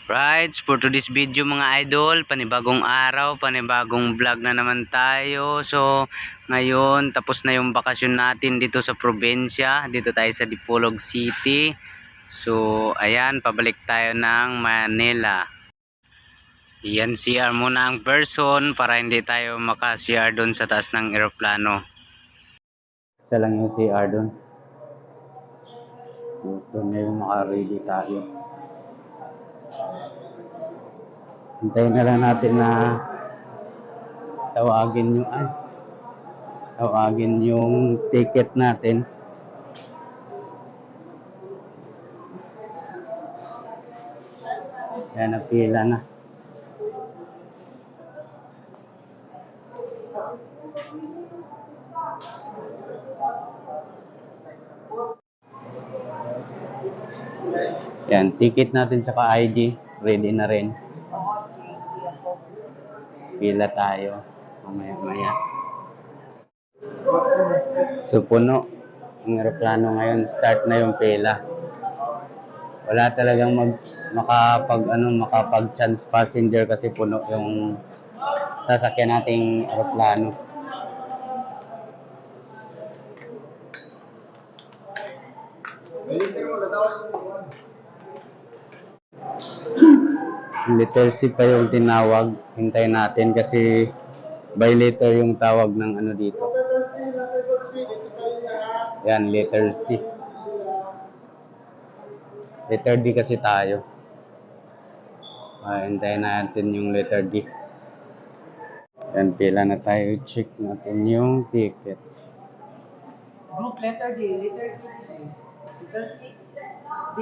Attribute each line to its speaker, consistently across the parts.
Speaker 1: Right, for today's video mga idol, panibagong araw, panibagong vlog na naman tayo. So, ngayon tapos na yung bakasyon natin dito sa probinsya, dito tayo sa Dipolog City. So, ayan, pabalik tayo ng Manila. Yan, CR muna ang person para hindi tayo maka-CR doon sa taas ng eroplano. Isa lang yung CR doon. Doon na yung maka-ready tayo. Hintayin na lang natin na tawagin yung ticket natin. Yan, napila na. Yan, ticket natin sa ID, ready na rin. Pila tayo, mamaya-maya. So, puno ang eroplano ngayon, start na yung pila. Wala talagang makapag-chance passenger kasi puno yung sasakyan nating eroplano. Letter C pa yung tinawag, hintayin natin kasi by letter yung tawag ng ano dito. Yan, letter C. Letter D kasi tayo. Hintayin natin yung letter D. Yan, pila na tayo. Check natin yung ticket.
Speaker 2: Group letter D. Letter D. D.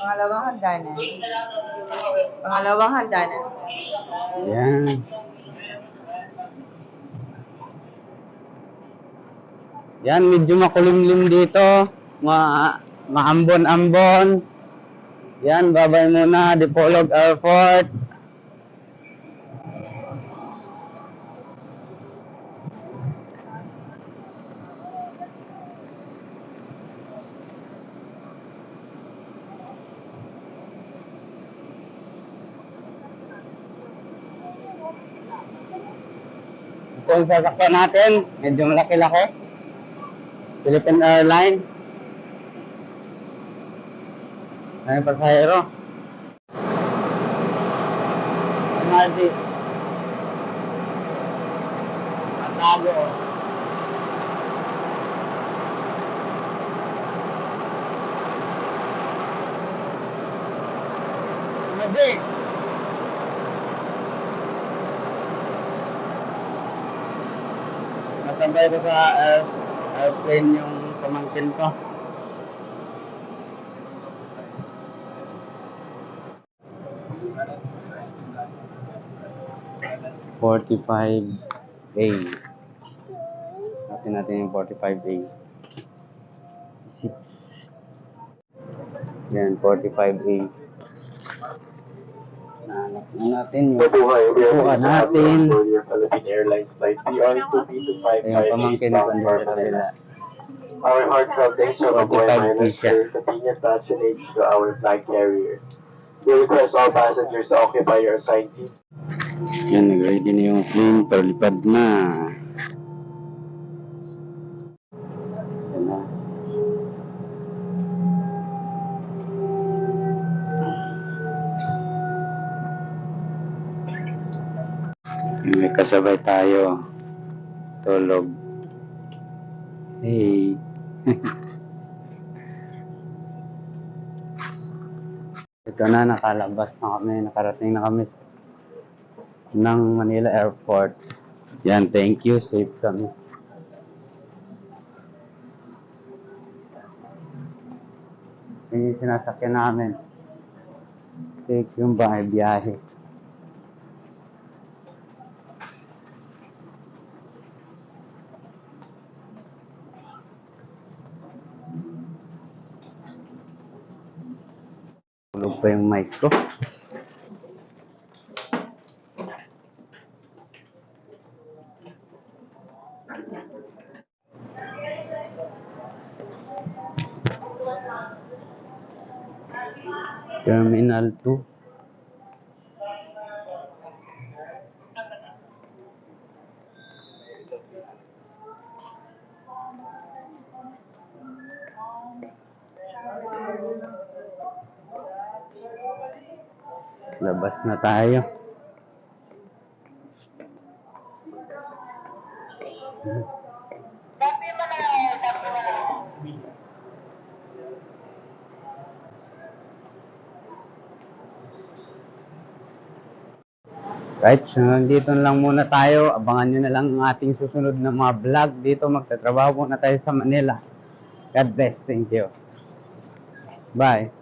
Speaker 2: Pangalawang hagdanan. Pangalawang hagdanan.
Speaker 1: Yan. Yan, medyo makulimlim dito. Maambon-ambon. Yan, babay muna, Dipolog Airport. Ito yung sasakyan natin, medyo malaki-laki. Philippine Airlines. Ano pasahero? MRT. Matago. MRT. Nasabay ko sa airplane yung pamangkin ko. "45A". Natin yung 45A. 6. Yan, 45A. Nahanap na natin yung kuha natin.
Speaker 3: Philippine Airlines flight CR2P255
Speaker 1: Yung pamangkin ko nila nila.
Speaker 3: Our heartfelt thanks to Mabuhay
Speaker 1: 45
Speaker 3: Miners
Speaker 1: siya.
Speaker 3: for convenient patronage to our flag carrier. We request all passengers to occupy your assigned seats.
Speaker 1: Yan, nag-ready na yung plane. Palipad na. Yan na. May kasabay tayo. Tulog. Hey. Ito na, nakalabas na kami. Nakarating na kami ng Manila Airport. Yan, thank you. Safe kami. Yan yung sinasakyan namin. Safe yung biyahe. pa yung mic ko. Terminal 2. Labas na tayo. Right, so nandito lang muna tayo. Abangan nyo na lang ang ating susunod na mga vlog dito. Magtatrabaho muna tayo sa Manila. God bless. Thank you. Bye.